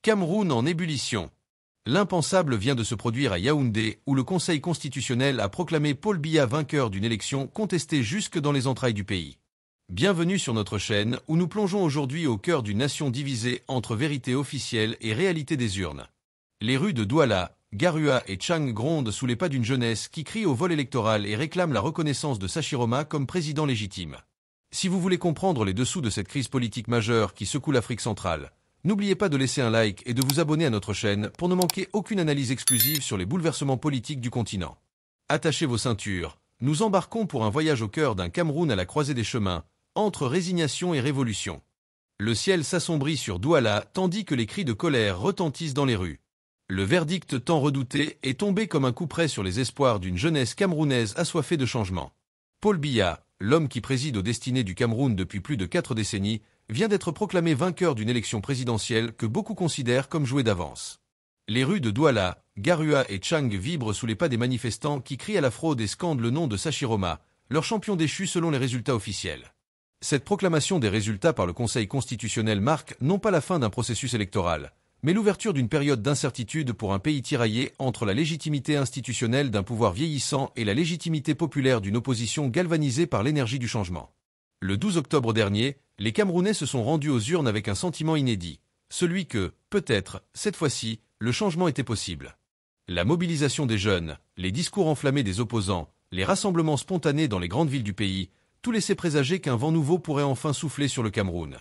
Cameroun en ébullition. L'impensable vient de se produire à Yaoundé, où le Conseil constitutionnel a proclamé Paul Biya vainqueur d'une élection contestée jusque dans les entrailles du pays. Bienvenue sur notre chaîne, où nous plongeons aujourd'hui au cœur d'une nation divisée entre vérité officielle et réalité des urnes. Les rues de Douala, Garua et Tchang grondent sous les pas d'une jeunesse qui crie au vol électoral et réclame la reconnaissance de Sachiroma comme président légitime. Si vous voulez comprendre les dessous de cette crise politique majeure qui secoue l'Afrique centrale, n'oubliez pas de laisser un like et de vous abonner à notre chaîne pour ne manquer aucune analyse exclusive sur les bouleversements politiques du continent. Attachez vos ceintures, nous embarquons pour un voyage au cœur d'un Cameroun à la croisée des chemins, entre résignation et révolution. Le ciel s'assombrit sur Douala tandis que les cris de colère retentissent dans les rues. Le verdict tant redouté est tombé comme un coup près sur les espoirs d'une jeunesse camerounaise assoiffée de changement. Paul Biya, l'homme qui préside aux destinées du Cameroun depuis plus de 4 décennies, vient d'être proclamé vainqueur d'une élection présidentielle que beaucoup considèrent comme jouée d'avance. Les rues de Douala, Garua et Tchang vibrent sous les pas des manifestants qui crient à la fraude et scandent le nom de Sachiroma, leur champion déchu selon les résultats officiels. Cette proclamation des résultats par le Conseil constitutionnel marque non pas la fin d'un processus électoral, mais l'ouverture d'une période d'incertitude pour un pays tiraillé entre la légitimité institutionnelle d'un pouvoir vieillissant et la légitimité populaire d'une opposition galvanisée par l'énergie du changement. Le 12 octobre dernier, les Camerounais se sont rendus aux urnes avec un sentiment inédit, celui que, peut-être, cette fois-ci, le changement était possible. La mobilisation des jeunes, les discours enflammés des opposants, les rassemblements spontanés dans les grandes villes du pays, tout laissait présager qu'un vent nouveau pourrait enfin souffler sur le Cameroun.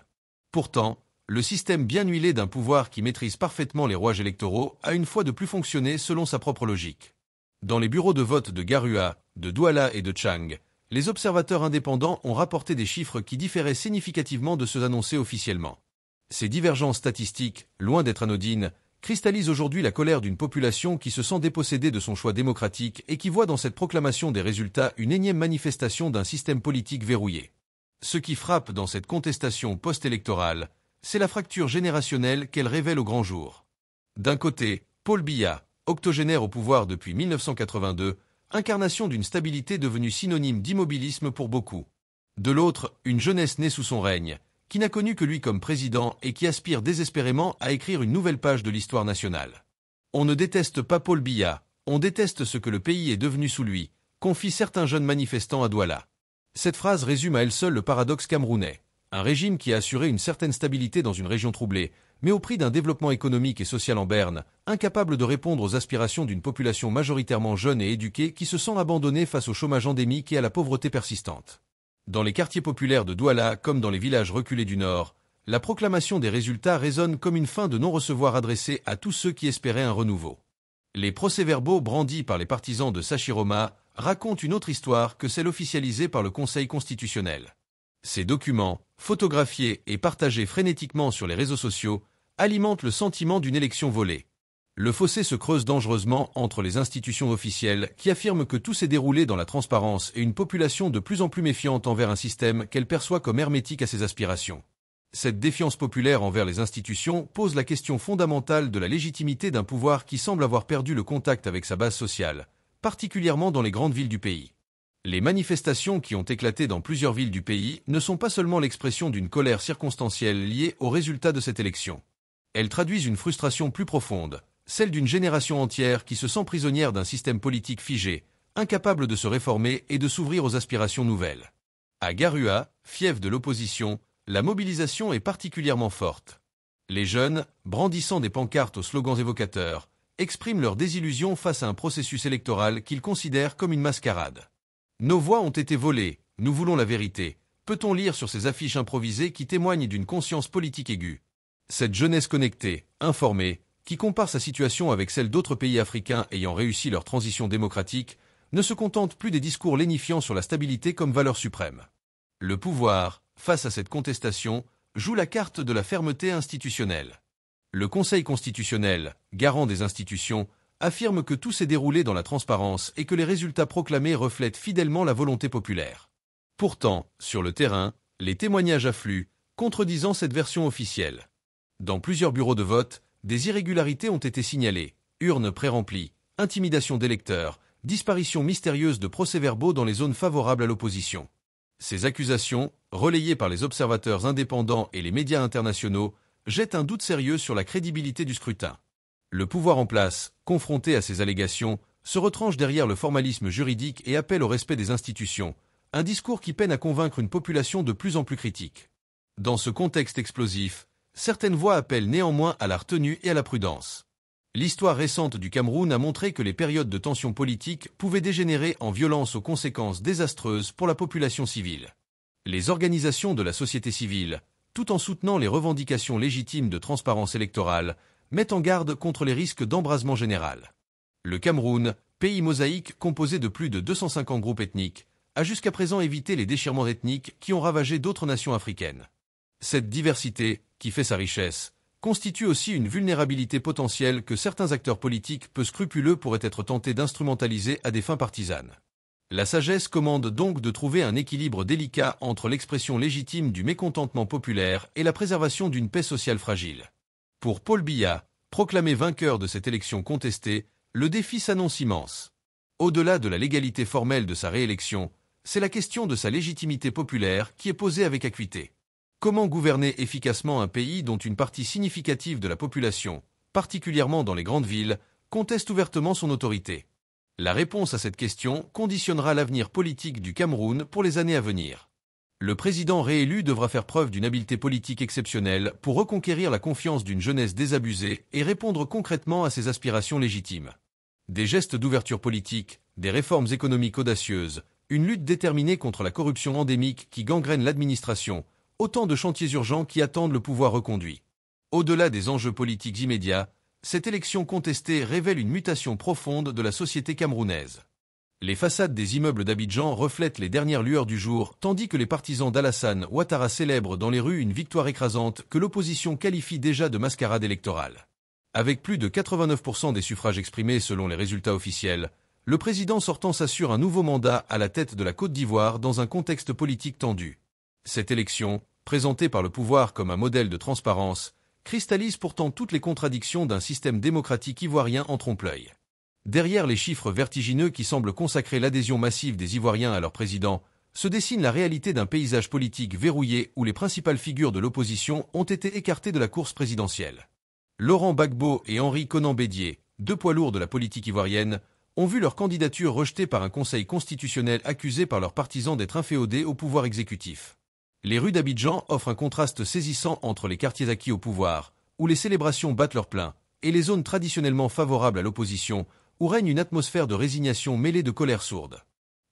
Pourtant, le système bien huilé d'un pouvoir qui maîtrise parfaitement les rouages électoraux a une fois de plus fonctionné selon sa propre logique. Dans les bureaux de vote de Garua, de Douala et de Tchang, les observateurs indépendants ont rapporté des chiffres qui différaient significativement de ceux annoncés officiellement. Ces divergences statistiques, loin d'être anodines, cristallisent aujourd'hui la colère d'une population qui se sent dépossédée de son choix démocratique et qui voit dans cette proclamation des résultats une énième manifestation d'un système politique verrouillé. Ce qui frappe dans cette contestation post-électorale, c'est la fracture générationnelle qu'elle révèle au grand jour. D'un côté, Paul Biya, octogénaire au pouvoir depuis 1982, incarnation d'une stabilité devenue synonyme d'immobilisme pour beaucoup. De l'autre, une jeunesse née sous son règne, qui n'a connu que lui comme président et qui aspire désespérément à écrire une nouvelle page de l'histoire nationale. On ne déteste pas Paul Biya, on déteste ce que le pays est devenu sous lui, confient certains jeunes manifestants à Douala. Cette phrase résume à elle seule le paradoxe camerounais. Un régime qui a assuré une certaine stabilité dans une région troublée, mais au prix d'un développement économique et social en berne, incapable de répondre aux aspirations d'une population majoritairement jeune et éduquée qui se sent abandonnée face au chômage endémique et à la pauvreté persistante. Dans les quartiers populaires de Douala comme dans les villages reculés du Nord, la proclamation des résultats résonne comme une fin de non-recevoir adressée à tous ceux qui espéraient un renouveau. Les procès-verbaux brandis par les partisans de Sachiroma racontent une autre histoire que celle officialisée par le Conseil constitutionnel. Ces documents, photographiés et partagés frénétiquement sur les réseaux sociaux, alimentent le sentiment d'une élection volée. Le fossé se creuse dangereusement entre les institutions officielles qui affirment que tout s'est déroulé dans la transparence et une population de plus en plus méfiante envers un système qu'elle perçoit comme hermétique à ses aspirations. Cette défiance populaire envers les institutions pose la question fondamentale de la légitimité d'un pouvoir qui semble avoir perdu le contact avec sa base sociale, particulièrement dans les grandes villes du pays. Les manifestations qui ont éclaté dans plusieurs villes du pays ne sont pas seulement l'expression d'une colère circonstancielle liée aux résultats de cette élection. Elles traduisent une frustration plus profonde, celle d'une génération entière qui se sent prisonnière d'un système politique figé, incapable de se réformer et de s'ouvrir aux aspirations nouvelles. À Garua, fief de l'opposition, la mobilisation est particulièrement forte. Les jeunes, brandissant des pancartes aux slogans évocateurs, expriment leur désillusion face à un processus électoral qu'ils considèrent comme une mascarade. Nos voix ont été volées, nous voulons la vérité, peut-on lire sur ces affiches improvisées qui témoignent d'une conscience politique aiguë. Cette jeunesse connectée, informée, qui compare sa situation avec celle d'autres pays africains ayant réussi leur transition démocratique, ne se contente plus des discours lénifiants sur la stabilité comme valeur suprême. Le pouvoir, face à cette contestation, joue la carte de la fermeté institutionnelle. Le Conseil constitutionnel, garant des institutions, affirme que tout s'est déroulé dans la transparence et que les résultats proclamés reflètent fidèlement la volonté populaire. Pourtant, sur le terrain, les témoignages affluent, contredisant cette version officielle. Dans plusieurs bureaux de vote, des irrégularités ont été signalées, urnes pré-remplies, intimidation d'électeurs, disparition mystérieuse de procès-verbaux dans les zones favorables à l'opposition. Ces accusations, relayées par les observateurs indépendants et les médias internationaux, jette un doute sérieux sur la crédibilité du scrutin. Le pouvoir en place, confronté à ces allégations, se retranche derrière le formalisme juridique et appelle au respect des institutions, un discours qui peine à convaincre une population de plus en plus critique. Dans ce contexte explosif, certaines voix appellent néanmoins à la retenue et à la prudence. L'histoire récente du Cameroun a montré que les périodes de tension politique pouvaient dégénérer en violence aux conséquences désastreuses pour la population civile. Les organisations de la société civile, tout en soutenant les revendications légitimes de transparence électorale, mettent en garde contre les risques d'embrasement général. Le Cameroun, pays mosaïque composé de plus de 250 groupes ethniques, a jusqu'à présent évité les déchirements ethniques qui ont ravagé d'autres nations africaines. Cette diversité, qui fait sa richesse, constitue aussi une vulnérabilité potentielle que certains acteurs politiques peu scrupuleux pourraient être tentés d'instrumentaliser à des fins partisanes. La sagesse commande donc de trouver un équilibre délicat entre l'expression légitime du mécontentement populaire et la préservation d'une paix sociale fragile. Pour Paul Biya, proclamé vainqueur de cette élection contestée, le défi s'annonce immense. Au-delà de la légalité formelle de sa réélection, c'est la question de sa légitimité populaire qui est posée avec acuité. Comment gouverner efficacement un pays dont une partie significative de la population, particulièrement dans les grandes villes, conteste ouvertement son autorité? La réponse à cette question conditionnera l'avenir politique du Cameroun pour les années à venir. Le président réélu devra faire preuve d'une habileté politique exceptionnelle pour reconquérir la confiance d'une jeunesse désabusée et répondre concrètement à ses aspirations légitimes. Des gestes d'ouverture politique, des réformes économiques audacieuses, une lutte déterminée contre la corruption endémique qui gangrène l'administration, autant de chantiers urgents qui attendent le pouvoir reconduit. Au-delà des enjeux politiques immédiats, cette élection contestée révèle une mutation profonde de la société camerounaise. Les façades des immeubles d'Abidjan reflètent les dernières lueurs du jour, tandis que les partisans d'Alassane Ouattara célèbrent dans les rues une victoire écrasante que l'opposition qualifie déjà de mascarade électorale. Avec plus de 89% des suffrages exprimés selon les résultats officiels, le président sortant s'assure un nouveau mandat à la tête de la Côte d'Ivoire dans un contexte politique tendu. Cette élection, présentée par le pouvoir comme un modèle de transparence, cristallise pourtant toutes les contradictions d'un système démocratique ivoirien en trompe-l'œil. Derrière les chiffres vertigineux qui semblent consacrer l'adhésion massive des Ivoiriens à leur président, se dessine la réalité d'un paysage politique verrouillé où les principales figures de l'opposition ont été écartées de la course présidentielle. Laurent Gbagbo et Henri Konan Bédié, deux poids lourds de la politique ivoirienne, ont vu leur candidature rejetée par un conseil constitutionnel accusé par leurs partisans d'être inféodés au pouvoir exécutif. Les rues d'Abidjan offrent un contraste saisissant entre les quartiers acquis au pouvoir, où les célébrations battent leur plein, et les zones traditionnellement favorables à l'opposition, où règne une atmosphère de résignation mêlée de colère sourde.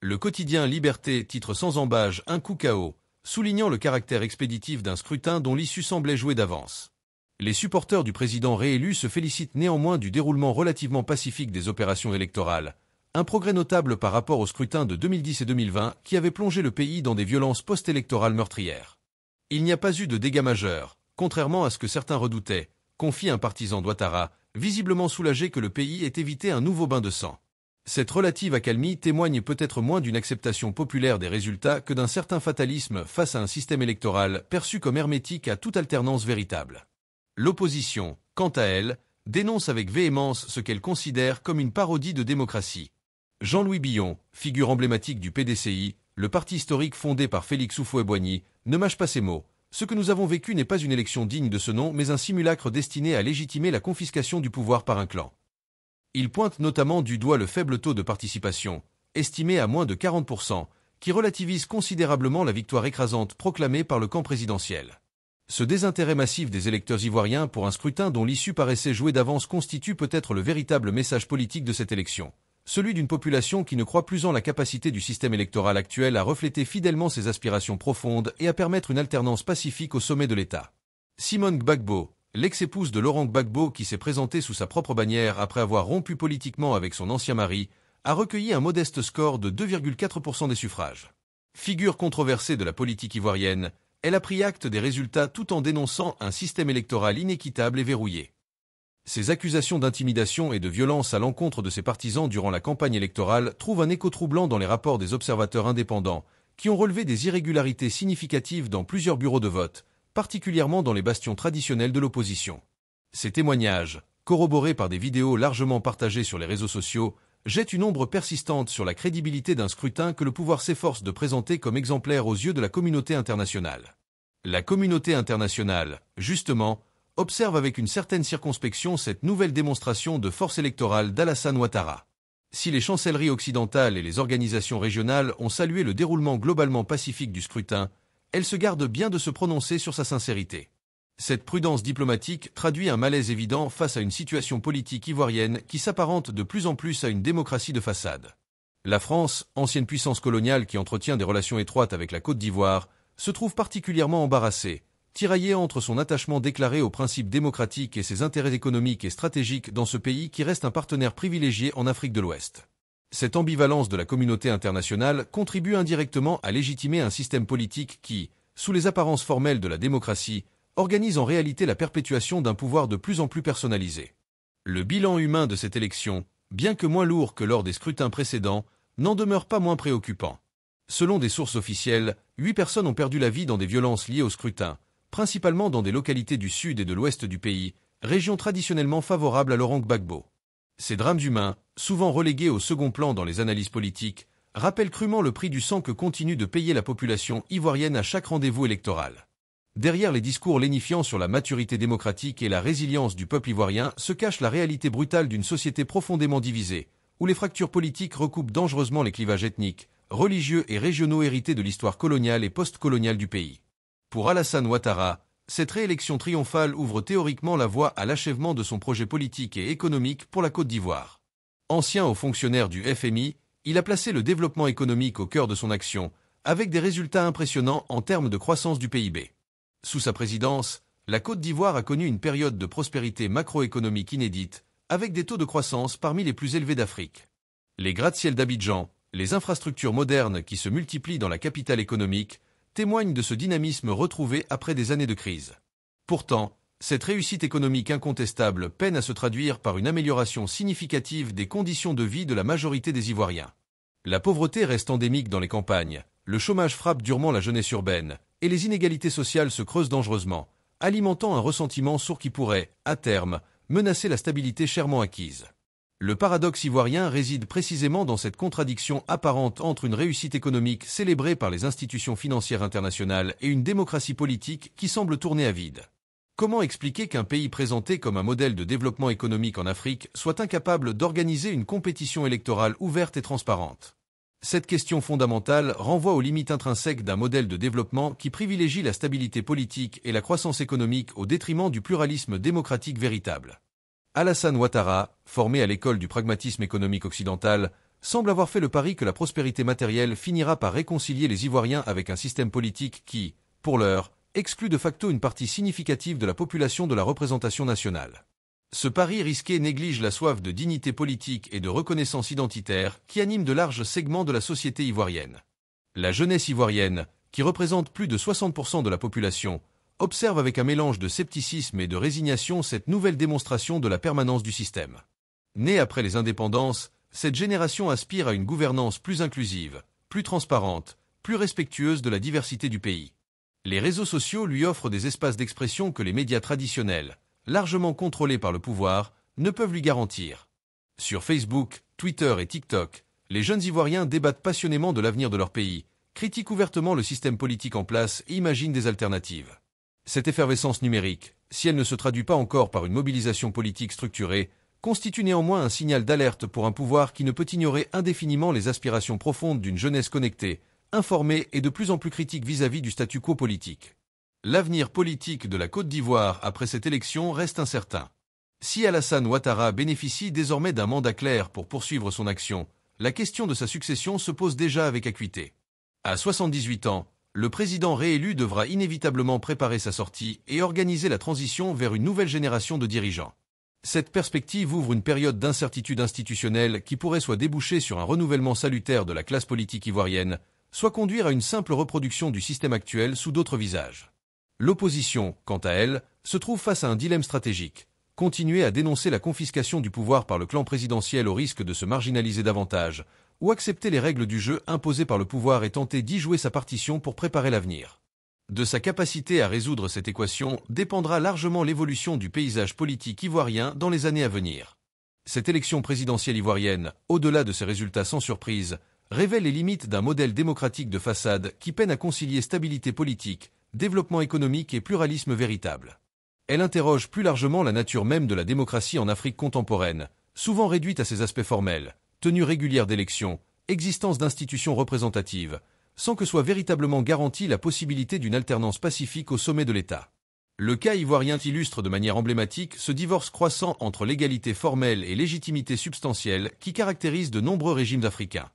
Le quotidien Liberté titre sans embâge un coup KO, soulignant le caractère expéditif d'un scrutin dont l'issue semblait jouée d'avance. Les supporters du président réélu se félicitent néanmoins du déroulement relativement pacifique des opérations électorales, un progrès notable par rapport au scrutin de 2010 et 2020 qui avait plongé le pays dans des violences post-électorales meurtrières. Il n'y a pas eu de dégâts majeurs, contrairement à ce que certains redoutaient, confie un partisan d'Ouattara, visiblement soulagé que le pays ait évité un nouveau bain de sang. Cette relative accalmie témoigne peut-être moins d'une acceptation populaire des résultats que d'un certain fatalisme face à un système électoral perçu comme hermétique à toute alternance véritable. L'opposition, quant à elle, dénonce avec véhémence ce qu'elle considère comme une parodie de démocratie. Jean-Louis Billon, figure emblématique du PDCI, le parti historique fondé par Félix Houphouët-Boigny, ne mâche pas ses mots. Ce que nous avons vécu n'est pas une élection digne de ce nom, mais un simulacre destiné à légitimer la confiscation du pouvoir par un clan. Il pointe notamment du doigt le faible taux de participation, estimé à moins de 40%, qui relativise considérablement la victoire écrasante proclamée par le camp présidentiel. Ce désintérêt massif des électeurs ivoiriens pour un scrutin dont l'issue paraissait jouée d'avance constitue peut-être le véritable message politique de cette élection. Celui d'une population qui ne croit plus en la capacité du système électoral actuel à refléter fidèlement ses aspirations profondes et à permettre une alternance pacifique au sommet de l'État. Simone Gbagbo, l'ex-épouse de Laurent Gbagbo qui s'est présentée sous sa propre bannière après avoir rompu politiquement avec son ancien mari, a recueilli un modeste score de 2,4% des suffrages. Figure controversée de la politique ivoirienne, elle a pris acte des résultats tout en dénonçant un système électoral inéquitable et verrouillé. Ces accusations d'intimidation et de violence à l'encontre de ses partisans durant la campagne électorale trouvent un écho troublant dans les rapports des observateurs indépendants, qui ont relevé des irrégularités significatives dans plusieurs bureaux de vote, particulièrement dans les bastions traditionnels de l'opposition. Ces témoignages, corroborés par des vidéos largement partagées sur les réseaux sociaux, jettent une ombre persistante sur la crédibilité d'un scrutin que le pouvoir s'efforce de présenter comme exemplaire aux yeux de la communauté internationale. La communauté internationale, justement, observe avec une certaine circonspection cette nouvelle démonstration de force électorale d'Alassane Ouattara. Si les chancelleries occidentales et les organisations régionales ont salué le déroulement globalement pacifique du scrutin, elles se gardent bien de se prononcer sur sa sincérité. Cette prudence diplomatique traduit un malaise évident face à une situation politique ivoirienne qui s'apparente de plus en plus à une démocratie de façade. La France, ancienne puissance coloniale qui entretient des relations étroites avec la Côte d'Ivoire, se trouve particulièrement embarrassée, tiraillée entre son attachement déclaré aux principes démocratiques et ses intérêts économiques et stratégiques dans ce pays qui reste un partenaire privilégié en Afrique de l'Ouest. Cette ambivalence de la communauté internationale contribue indirectement à légitimer un système politique qui, sous les apparences formelles de la démocratie, organise en réalité la perpétuation d'un pouvoir de plus en plus personnalisé. Le bilan humain de cette élection, bien que moins lourd que lors des scrutins précédents, n'en demeure pas moins préoccupant. Selon des sources officielles, 8 personnes ont perdu la vie dans des violences liées au scrutin, principalement dans des localités du sud et de l'ouest du pays, régions traditionnellement favorables à Laurent Gbagbo. Ces drames humains, souvent relégués au second plan dans les analyses politiques, rappellent crûment le prix du sang que continue de payer la population ivoirienne à chaque rendez-vous électoral. Derrière les discours lénifiants sur la maturité démocratique et la résilience du peuple ivoirien se cache la réalité brutale d'une société profondément divisée, où les fractures politiques recoupent dangereusement les clivages ethniques, religieux et régionaux hérités de l'histoire coloniale et post-coloniale du pays. Pour Alassane Ouattara, cette réélection triomphale ouvre théoriquement la voie à l'achèvement de son projet politique et économique pour la Côte d'Ivoire. Ancien haut fonctionnaire du FMI, il a placé le développement économique au cœur de son action, avec des résultats impressionnants en termes de croissance du PIB. Sous sa présidence, la Côte d'Ivoire a connu une période de prospérité macroéconomique inédite, avec des taux de croissance parmi les plus élevés d'Afrique. Les gratte-ciel d'Abidjan, les infrastructures modernes qui se multiplient dans la capitale économique, témoignent de ce dynamisme retrouvé après des années de crise. Pourtant, cette réussite économique incontestable peine à se traduire par une amélioration significative des conditions de vie de la majorité des Ivoiriens. La pauvreté reste endémique dans les campagnes, le chômage frappe durement la jeunesse urbaine, et les inégalités sociales se creusent dangereusement, alimentant un ressentiment sourd qui pourrait, à terme, menacer la stabilité chèrement acquise. Le paradoxe ivoirien réside précisément dans cette contradiction apparente entre une réussite économique célébrée par les institutions financières internationales et une démocratie politique qui semble tourner à vide. Comment expliquer qu'un pays présenté comme un modèle de développement économique en Afrique soit incapable d'organiser une compétition électorale ouverte et transparente ? Cette question fondamentale renvoie aux limites intrinsèques d'un modèle de développement qui privilégie la stabilité politique et la croissance économique au détriment du pluralisme démocratique véritable. Alassane Ouattara, formé à l'école du pragmatisme économique occidental, semble avoir fait le pari que la prospérité matérielle finira par réconcilier les Ivoiriens avec un système politique qui, pour l'heure, exclut de facto une partie significative de la population de la représentation nationale. Ce pari risqué néglige la soif de dignité politique et de reconnaissance identitaire qui anime de larges segments de la société ivoirienne. La jeunesse ivoirienne, qui représente plus de 60% de la population, observe avec un mélange de scepticisme et de résignation cette nouvelle démonstration de la permanence du système. Née après les indépendances, cette génération aspire à une gouvernance plus inclusive, plus transparente, plus respectueuse de la diversité du pays. Les réseaux sociaux lui offrent des espaces d'expression que les médias traditionnels, largement contrôlés par le pouvoir, ne peuvent lui garantir. Sur Facebook, Twitter et TikTok, les jeunes Ivoiriens débattent passionnément de l'avenir de leur pays, critiquent ouvertement le système politique en place et imaginent des alternatives. Cette effervescence numérique, si elle ne se traduit pas encore par une mobilisation politique structurée, constitue néanmoins un signal d'alerte pour un pouvoir qui ne peut ignorer indéfiniment les aspirations profondes d'une jeunesse connectée, informée et de plus en plus critique vis-à-vis du statu quo politique. L'avenir politique de la Côte d'Ivoire après cette élection reste incertain. Si Alassane Ouattara bénéficie désormais d'un mandat clair pour poursuivre son action, la question de sa succession se pose déjà avec acuité. À 78 ans, le président réélu devra inévitablement préparer sa sortie et organiser la transition vers une nouvelle génération de dirigeants. Cette perspective ouvre une période d'incertitude institutionnelle qui pourrait soit déboucher sur un renouvellement salutaire de la classe politique ivoirienne, soit conduire à une simple reproduction du système actuel sous d'autres visages. L'opposition, quant à elle, se trouve face à un dilemme stratégique. Continuer à dénoncer la confiscation du pouvoir par le clan présidentiel au risque de se marginaliser davantage, ou accepter les règles du jeu imposées par le pouvoir et tenter d'y jouer sa partition pour préparer l'avenir. De sa capacité à résoudre cette équation dépendra largement l'évolution du paysage politique ivoirien dans les années à venir. Cette élection présidentielle ivoirienne, au-delà de ses résultats sans surprise, révèle les limites d'un modèle démocratique de façade qui peine à concilier stabilité politique, développement économique et pluralisme véritable. Elle interroge plus largement la nature même de la démocratie en Afrique contemporaine, souvent réduite à ses aspects formels, tenue régulière d'élections, existence d'institutions représentatives, sans que soit véritablement garantie la possibilité d'une alternance pacifique au sommet de l'État. Le cas ivoirien illustre de manière emblématique ce divorce croissant entre l'égalité formelle et légitimité substantielle qui caractérise de nombreux régimes africains.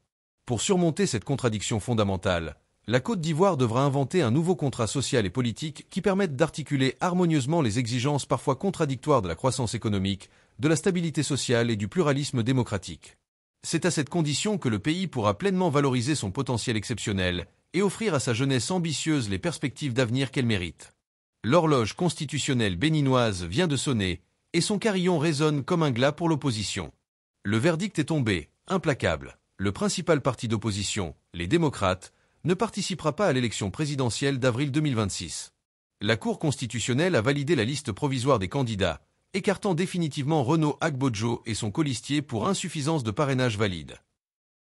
Pour surmonter cette contradiction fondamentale, la Côte d'Ivoire devra inventer un nouveau contrat social et politique qui permette d'articuler harmonieusement les exigences parfois contradictoires de la croissance économique, de la stabilité sociale et du pluralisme démocratique. C'est à cette condition que le pays pourra pleinement valoriser son potentiel exceptionnel et offrir à sa jeunesse ambitieuse les perspectives d'avenir qu'elle mérite. L'horloge constitutionnelle béninoise vient de sonner, et son carillon résonne comme un glas pour l'opposition. Le verdict est tombé, implacable. Le principal parti d'opposition, les démocrates, ne participera pas à l'élection présidentielle d'avril 2026. La Cour constitutionnelle a validé la liste provisoire des candidats, écartant définitivement Renaud Agbodjo et son colistier pour insuffisance de parrainage valide.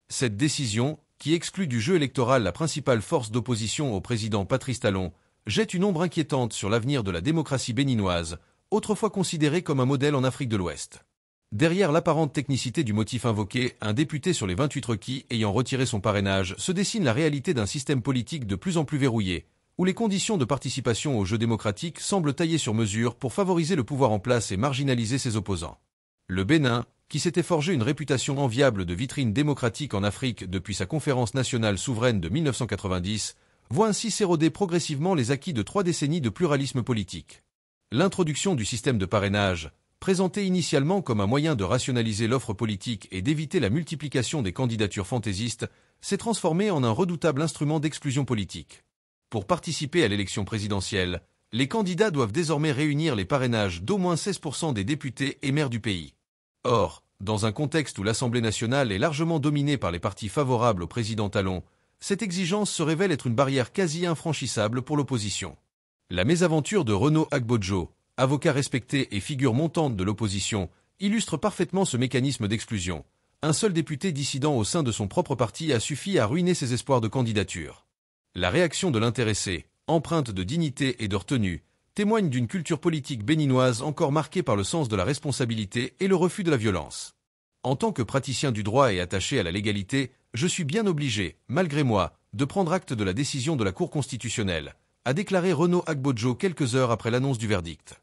Cette décision, qui exclut du jeu électoral la principale force d'opposition au président Patrice Talon, jette une ombre inquiétante sur l'avenir de la démocratie béninoise, autrefois considérée comme un modèle en Afrique de l'Ouest. Derrière l'apparente technicité du motif invoqué, un député sur les 28 requis ayant retiré son parrainage, se dessine la réalité d'un système politique de plus en plus verrouillé, où les conditions de participation au jeu démocratique semblent taillées sur mesure pour favoriser le pouvoir en place et marginaliser ses opposants. Le Bénin, qui s'était forgé une réputation enviable de vitrine démocratique en Afrique depuis sa conférence nationale souveraine de 1990, voit ainsi s'éroder progressivement les acquis de 3 décennies de pluralisme politique. L'introduction du système de parrainage, présenté initialement comme un moyen de rationaliser l'offre politique et d'éviter la multiplication des candidatures fantaisistes, s'est transformée en un redoutable instrument d'exclusion politique. Pour participer à l'élection présidentielle, les candidats doivent désormais réunir les parrainages d'au moins 16% des députés et maires du pays. Or, dans un contexte où l'Assemblée nationale est largement dominée par les partis favorables au président Talon, cette exigence se révèle être une barrière quasi infranchissable pour l'opposition. La mésaventure de Renaud Agbodjo, avocat respecté et figure montante de l'opposition, illustre parfaitement ce mécanisme d'exclusion. Un seul député dissident au sein de son propre parti a suffi à ruiner ses espoirs de candidature. La réaction de l'intéressé, empreinte de dignité et de retenue, témoigne d'une culture politique béninoise encore marquée par le sens de la responsabilité et le refus de la violence. En tant que praticien du droit et attaché à la légalité, je suis bien obligé, malgré moi, de prendre acte de la décision de la Cour constitutionnelle, a déclaré Renaud Agbodjo quelques heures après l'annonce du verdict.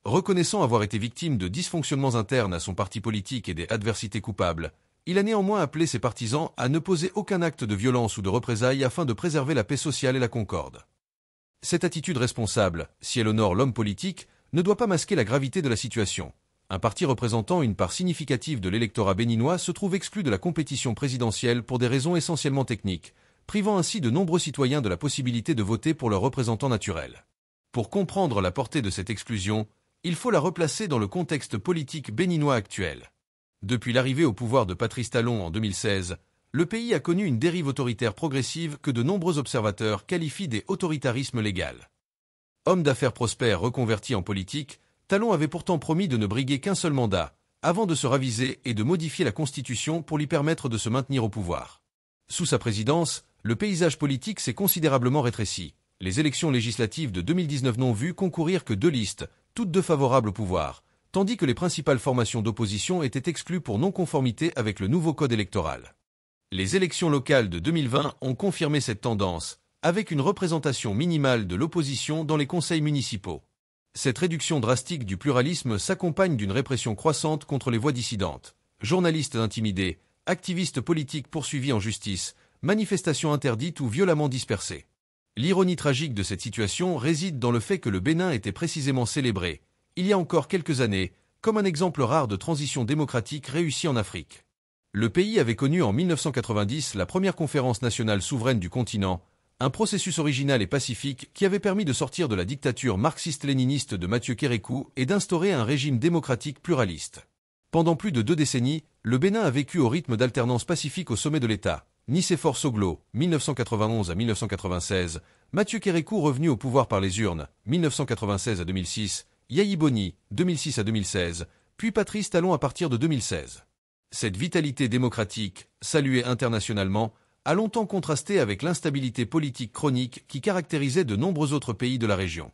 Reconnaissant avoir été victime de dysfonctionnements internes à son parti politique et des adversités coupables, il a néanmoins appelé ses partisans à ne poser aucun acte de violence ou de représailles afin de préserver la paix sociale et la concorde. Cette attitude responsable, si elle honore l'homme politique, ne doit pas masquer la gravité de la situation. Un parti représentant une part significative de l'électorat béninois se trouve exclu de la compétition présidentielle pour des raisons essentiellement techniques, privant ainsi de nombreux citoyens de la possibilité de voter pour leur représentant naturel. Pour comprendre la portée de cette exclusion, il faut la replacer dans le contexte politique béninois actuel. Depuis l'arrivée au pouvoir de Patrice Talon en 2016, le pays a connu une dérive autoritaire progressive que de nombreux observateurs qualifient des autoritarismes légal. Homme d'affaires prospère reconverti en politique, Talon avait pourtant promis de ne briguer qu'un seul mandat, avant de se raviser et de modifier la Constitution pour lui permettre de se maintenir au pouvoir. Sous sa présidence, le paysage politique s'est considérablement rétréci. Les élections législatives de 2019 n'ont vu concourir que 2 listes, toutes 2 favorables au pouvoir, tandis que les principales formations d'opposition étaient exclues pour non-conformité avec le nouveau code électoral. Les élections locales de 2020 ont confirmé cette tendance, avec une représentation minimale de l'opposition dans les conseils municipaux. Cette réduction drastique du pluralisme s'accompagne d'une répression croissante contre les voix dissidentes, journalistes intimidés, activistes politiques poursuivis en justice, manifestations interdites ou violemment dispersées. L'ironie tragique de cette situation réside dans le fait que le Bénin était précisément célébré, il y a encore quelques années, comme un exemple rare de transition démocratique réussie en Afrique. Le pays avait connu en 1990 la première conférence nationale souveraine du continent, un processus original et pacifique qui avait permis de sortir de la dictature marxiste-léniniste de Mathieu Kérékou et d'instaurer un régime démocratique pluraliste. Pendant plus de 2 décennies, le Bénin a vécu au rythme d'alternance pacifique au sommet de l'État. Nicéphore Soglo, 1991 à 1996, Mathieu Kérékou revenu au pouvoir par les urnes, 1996 à 2006, Yayi Boni, 2006 à 2016, puis Patrice Talon à partir de 2016. Cette vitalité démocratique, saluée internationalement, a longtemps contrasté avec l'instabilité politique chronique qui caractérisait de nombreux autres pays de la région.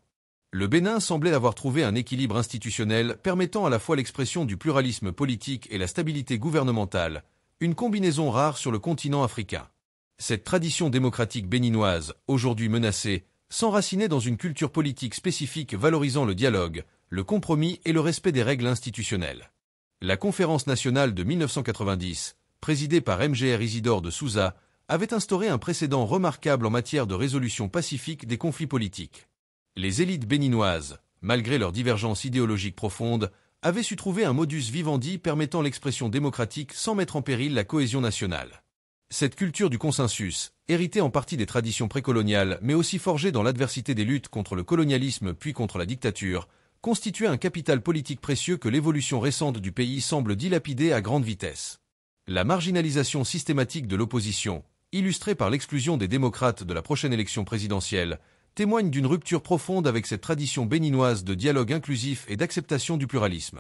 Le Bénin semblait avoir trouvé un équilibre institutionnel permettant à la fois l'expression du pluralisme politique et la stabilité gouvernementale, une combinaison rare sur le continent africain. Cette tradition démocratique béninoise, aujourd'hui menacée, s'enracinait dans une culture politique spécifique valorisant le dialogue, le compromis et le respect des règles institutionnelles. La Conférence nationale de 1990, présidée par Mgr Isidore de Souza, avait instauré un précédent remarquable en matière de résolution pacifique des conflits politiques. Les élites béninoises, malgré leurs divergences idéologiques profondes, avaient su trouver un modus vivendi permettant l'expression démocratique sans mettre en péril la cohésion nationale. Cette culture du consensus, héritée en partie des traditions précoloniales mais aussi forgée dans l'adversité des luttes contre le colonialisme puis contre la dictature, constituait un capital politique précieux que l'évolution récente du pays semble dilapider à grande vitesse. La marginalisation systématique de l'opposition, illustrée par l'exclusion des démocrates de la prochaine élection présidentielle, témoigne d'une rupture profonde avec cette tradition béninoise de dialogue inclusif et d'acceptation du pluralisme.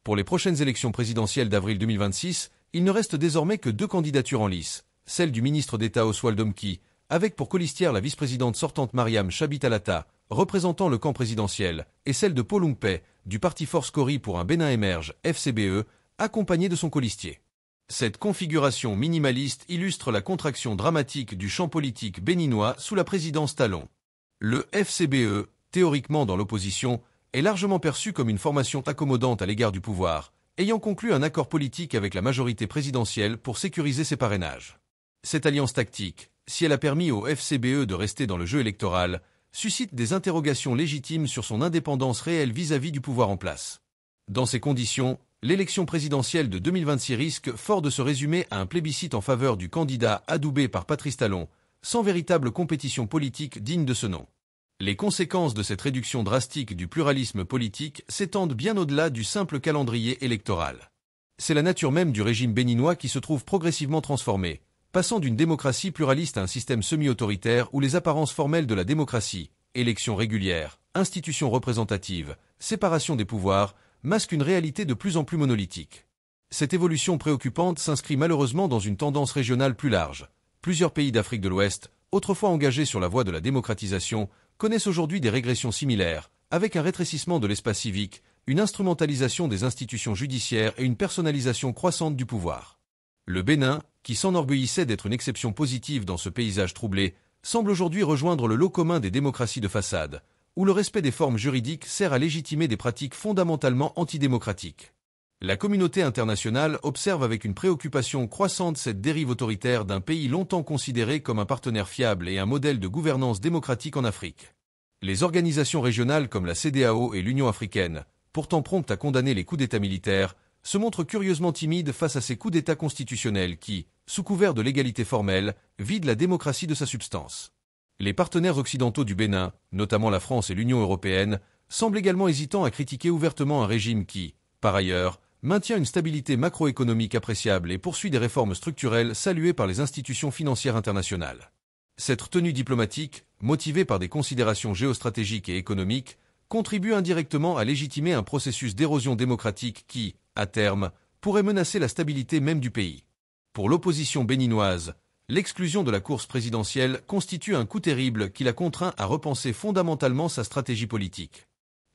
Pour les prochaines élections présidentielles d'avril 2026, il ne reste désormais que 2 candidatures en lice, celle du ministre d'État Oswald Domki, avec pour colistière la vice-présidente sortante Mariam Chabitalata, représentant le camp présidentiel, et celle de Paul Ungpei, du parti Force Cori pour un Bénin émerge, FCBE, accompagné de son colistier. Cette configuration minimaliste illustre la contraction dramatique du champ politique béninois sous la présidence Talon. Le FCBE, théoriquement dans l'opposition, est largement perçu comme une formation accommodante à l'égard du pouvoir, ayant conclu un accord politique avec la majorité présidentielle pour sécuriser ses parrainages. Cette alliance tactique, si elle a permis au FCBE de rester dans le jeu électoral, suscite des interrogations légitimes sur son indépendance réelle vis-à-vis du pouvoir en place. Dans ces conditions, l'élection présidentielle de 2026 risque fort de se résumer à un plébiscite en faveur du candidat adoubé par Patrice Talon, sans véritable compétition politique digne de ce nom. Les conséquences de cette réduction drastique du pluralisme politique s'étendent bien au-delà du simple calendrier électoral. C'est la nature même du régime béninois qui se trouve progressivement transformée, passant d'une démocratie pluraliste à un système semi-autoritaire où les apparences formelles de la démocratie, élections régulières, institutions représentatives, séparation des pouvoirs, masquent une réalité de plus en plus monolithique. Cette évolution préoccupante s'inscrit malheureusement dans une tendance régionale plus large. Plusieurs pays d'Afrique de l'Ouest, autrefois engagés sur la voie de la démocratisation, connaissent aujourd'hui des régressions similaires, avec un rétrécissement de l'espace civique, une instrumentalisation des institutions judiciaires et une personnalisation croissante du pouvoir. Le Bénin, qui s'enorgueillissait d'être une exception positive dans ce paysage troublé, semble aujourd'hui rejoindre le lot commun des démocraties de façade, où le respect des formes juridiques sert à légitimer des pratiques fondamentalement antidémocratiques. La communauté internationale observe avec une préoccupation croissante cette dérive autoritaire d'un pays longtemps considéré comme un partenaire fiable et un modèle de gouvernance démocratique en Afrique. Les organisations régionales comme la CEDEAO et l'Union africaine, pourtant promptes à condamner les coups d'État militaires, se montrent curieusement timides face à ces coups d'État constitutionnels qui, sous couvert de l'égalité formelle, vident la démocratie de sa substance. Les partenaires occidentaux du Bénin, notamment la France et l'Union européenne, semblent également hésitants à critiquer ouvertement un régime qui, par ailleurs, maintient une stabilité macroéconomique appréciable et poursuit des réformes structurelles saluées par les institutions financières internationales. Cette tenue diplomatique, motivée par des considérations géostratégiques et économiques, contribue indirectement à légitimer un processus d'érosion démocratique qui, à terme, pourrait menacer la stabilité même du pays. Pour l'opposition béninoise, l'exclusion de la course présidentielle constitue un coup terrible qui la contraint à repenser fondamentalement sa stratégie politique.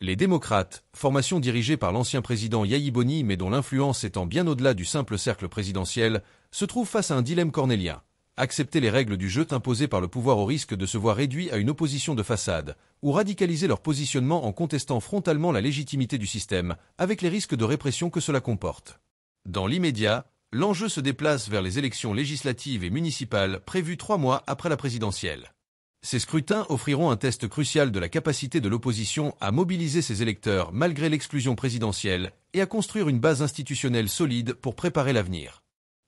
Les démocrates, formation dirigée par l'ancien président Yayi Boni mais dont l'influence s'étend bien au-delà du simple cercle présidentiel, se trouvent face à un dilemme cornélien. Accepter les règles du jeu imposées par le pouvoir au risque de se voir réduit à une opposition de façade, ou radicaliser leur positionnement en contestant frontalement la légitimité du système, avec les risques de répression que cela comporte. Dans l'immédiat, l'enjeu se déplace vers les élections législatives et municipales prévues 3 mois après la présidentielle. Ces scrutins offriront un test crucial de la capacité de l'opposition à mobiliser ses électeurs malgré l'exclusion présidentielle et à construire une base institutionnelle solide pour préparer l'avenir.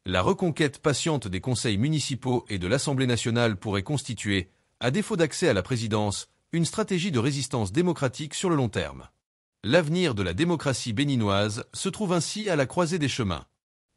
La reconquête patiente des conseils municipaux et de l'Assemblée nationale pourrait constituer, à défaut d'accès à la présidence, une stratégie de résistance démocratique sur le long terme. L'avenir de la démocratie béninoise se trouve ainsi à la croisée des chemins.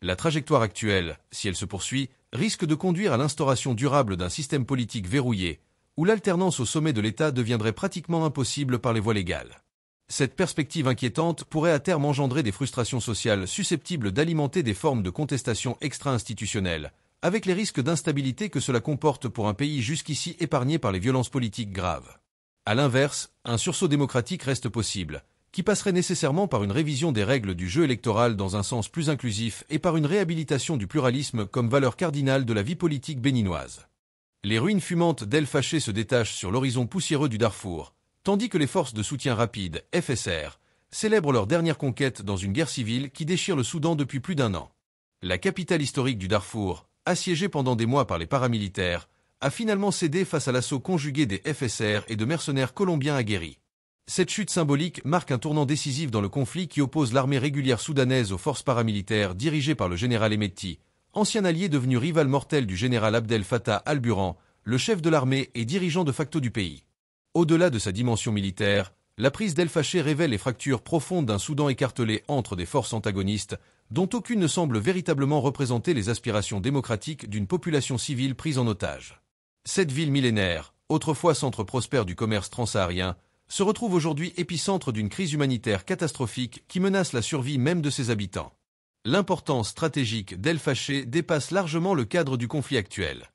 La trajectoire actuelle, si elle se poursuit, risque de conduire à l'instauration durable d'un système politique verrouillé, où l'alternance au sommet de l'État deviendrait pratiquement impossible par les voies légales. Cette perspective inquiétante pourrait à terme engendrer des frustrations sociales susceptibles d'alimenter des formes de contestation extra-institutionnelles, avec les risques d'instabilité que cela comporte pour un pays jusqu'ici épargné par les violences politiques graves. À l'inverse, un sursaut démocratique reste possible, qui passerait nécessairement par une révision des règles du jeu électoral dans un sens plus inclusif et par une réhabilitation du pluralisme comme valeur cardinale de la vie politique béninoise. Les ruines fumantes d'El Faché se détachent sur l'horizon poussiéreux du Darfour, tandis que les forces de soutien rapide, FSR, célèbrent leur dernière conquête dans une guerre civile qui déchire le Soudan depuis plus d'un an. La capitale historique du Darfour, assiégée pendant des mois par les paramilitaires, a finalement cédé face à l'assaut conjugué des FSR et de mercenaires colombiens aguerris. Cette chute symbolique marque un tournant décisif dans le conflit qui oppose l'armée régulière soudanaise aux forces paramilitaires dirigées par le général Hemeti, ancien allié devenu rival mortel du général Abdel Fattah al-Burhan, le chef de l'armée et dirigeant de facto du pays. Au-delà de sa dimension militaire, la prise d'El Faché révèle les fractures profondes d'un Soudan écartelé entre des forces antagonistes, dont aucune ne semble véritablement représenter les aspirations démocratiques d'une population civile prise en otage. Cette ville millénaire, autrefois centre prospère du commerce transsaharien, se retrouve aujourd'hui épicentre d'une crise humanitaire catastrophique qui menace la survie même de ses habitants. L'importance stratégique d'El Faché dépasse largement le cadre du conflit actuel.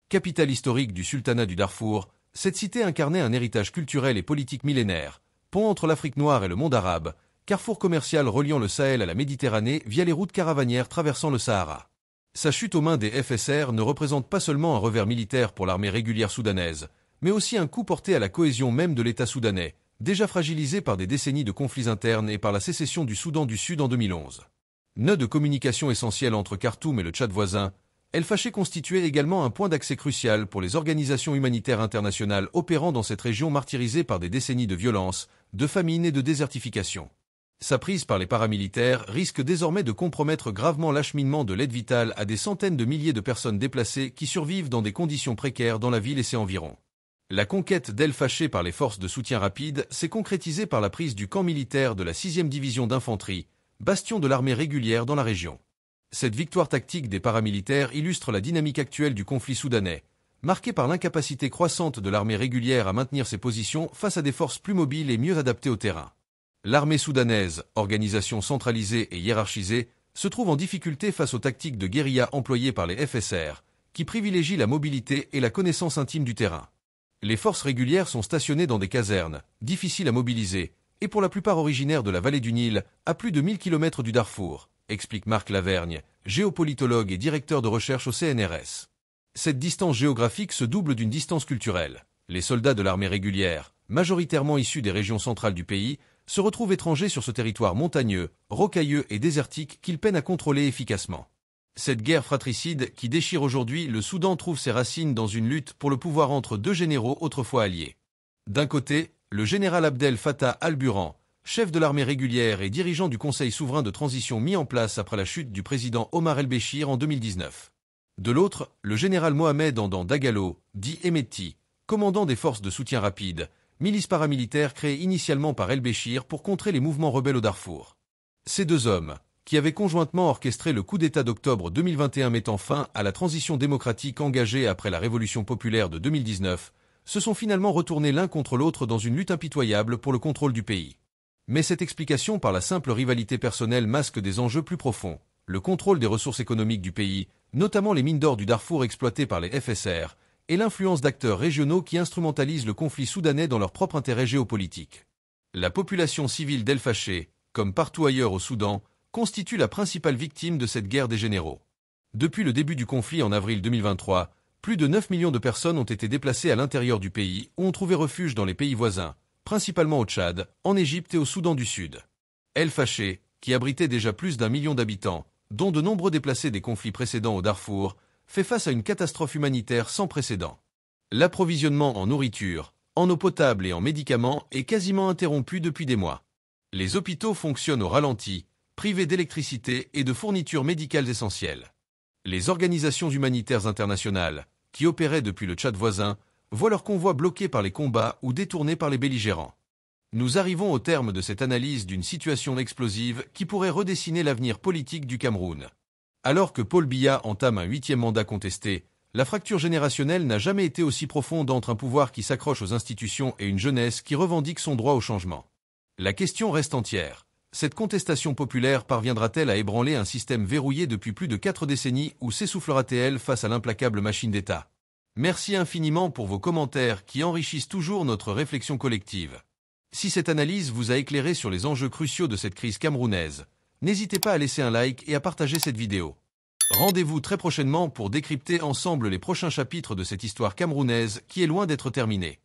Capitale historique du sultanat du Darfour, cette cité incarnait un héritage culturel et politique millénaire, pont entre l'Afrique noire et le monde arabe, carrefour commercial reliant le Sahel à la Méditerranée via les routes caravanières traversant le Sahara. Sa chute aux mains des FSR ne représente pas seulement un revers militaire pour l'armée régulière soudanaise, mais aussi un coup porté à la cohésion même de l'État soudanais, déjà fragilisé par des décennies de conflits internes et par la sécession du Soudan du Sud en 2011. Nœud de communication essentiel entre Khartoum et le Tchad voisin, El Faché constituait également un point d'accès crucial pour les organisations humanitaires internationales opérant dans cette région martyrisée par des décennies de violence, de famine et de désertification. Sa prise par les paramilitaires risque désormais de compromettre gravement l'acheminement de l'aide vitale à des centaines de milliers de personnes déplacées qui survivent dans des conditions précaires dans la ville et ses environs. La conquête d'El Faché par les forces de soutien rapide s'est concrétisée par la prise du camp militaire de la 6e division d'infanterie, bastion de l'armée régulière dans la région. Cette victoire tactique des paramilitaires illustre la dynamique actuelle du conflit soudanais, marquée par l'incapacité croissante de l'armée régulière à maintenir ses positions face à des forces plus mobiles et mieux adaptées au terrain. L'armée soudanaise, organisation centralisée et hiérarchisée, se trouve en difficulté face aux tactiques de guérilla employées par les FSR, qui privilégient la mobilité et la connaissance intime du terrain. Les forces régulières sont stationnées dans des casernes, difficiles à mobiliser, et pour la plupart originaires de la vallée du Nil, à plus de 1000 km du Darfour, explique Marc Lavergne, géopolitologue et directeur de recherche au CNRS. Cette distance géographique se double d'une distance culturelle. Les soldats de l'armée régulière, majoritairement issus des régions centrales du pays, se retrouvent étrangers sur ce territoire montagneux, rocailleux et désertique qu'ils peinent à contrôler efficacement. Cette guerre fratricide qui déchire aujourd'hui le Soudan trouve ses racines dans une lutte pour le pouvoir entre deux généraux autrefois alliés. D'un côté, le général Abdel Fattah al-Burhan, chef de l'armée régulière et dirigeant du Conseil souverain de transition mis en place après la chute du président Omar el-Béchir en 2019. De l'autre, le général Mohamed Hamdan Dagalo, dit Hemeti, commandant des forces de soutien rapide, milice paramilitaire créée initialement par el-Béchir pour contrer les mouvements rebelles au Darfour. Ces deux hommes, qui avaient conjointement orchestré le coup d'État d'octobre 2021 mettant fin à la transition démocratique engagée après la révolution populaire de 2019, se sont finalement retournés l'un contre l'autre dans une lutte impitoyable pour le contrôle du pays. Mais cette explication par la simple rivalité personnelle masque des enjeux plus profonds. Le contrôle des ressources économiques du pays, notamment les mines d'or du Darfour exploitées par les FSR, et l'influence d'acteurs régionaux qui instrumentalisent le conflit soudanais dans leur propre intérêt géopolitique. La population civile d'El Faché, comme partout ailleurs au Soudan, constitue la principale victime de cette guerre des généraux. Depuis le début du conflit en avril 2023, plus de 9 millions de personnes ont été déplacées à l'intérieur du pays ou ont trouvé refuge dans les pays voisins, principalement au Tchad, en Égypte et au Soudan du Sud. El Faché, qui abritait déjà plus d'1 million d'habitants, dont de nombreux déplacés des conflits précédents au Darfour, fait face à une catastrophe humanitaire sans précédent. L'approvisionnement en nourriture, en eau potable et en médicaments est quasiment interrompu depuis des mois. Les hôpitaux fonctionnent au ralenti, privés d'électricité et de fournitures médicales essentielles. Les organisations humanitaires internationales, qui opéraient depuis le Tchad voisin, voient leurs convois bloqués par les combats ou détournés par les belligérants. Nous arrivons au terme de cette analyse d'une situation explosive qui pourrait redessiner l'avenir politique du Cameroun. Alors que Paul Biya entame un 8e mandat contesté, la fracture générationnelle n'a jamais été aussi profonde entre un pouvoir qui s'accroche aux institutions et une jeunesse qui revendique son droit au changement. La question reste entière. Cette contestation populaire parviendra-t-elle à ébranler un système verrouillé depuis plus de 4 décennies ou s'essoufflera-t-elle face à l'implacable machine d'État ? Merci infiniment pour vos commentaires qui enrichissent toujours notre réflexion collective. Si cette analyse vous a éclairé sur les enjeux cruciaux de cette crise camerounaise, n'hésitez pas à laisser un like et à partager cette vidéo. Rendez-vous très prochainement pour décrypter ensemble les prochains chapitres de cette histoire camerounaise qui est loin d'être terminée.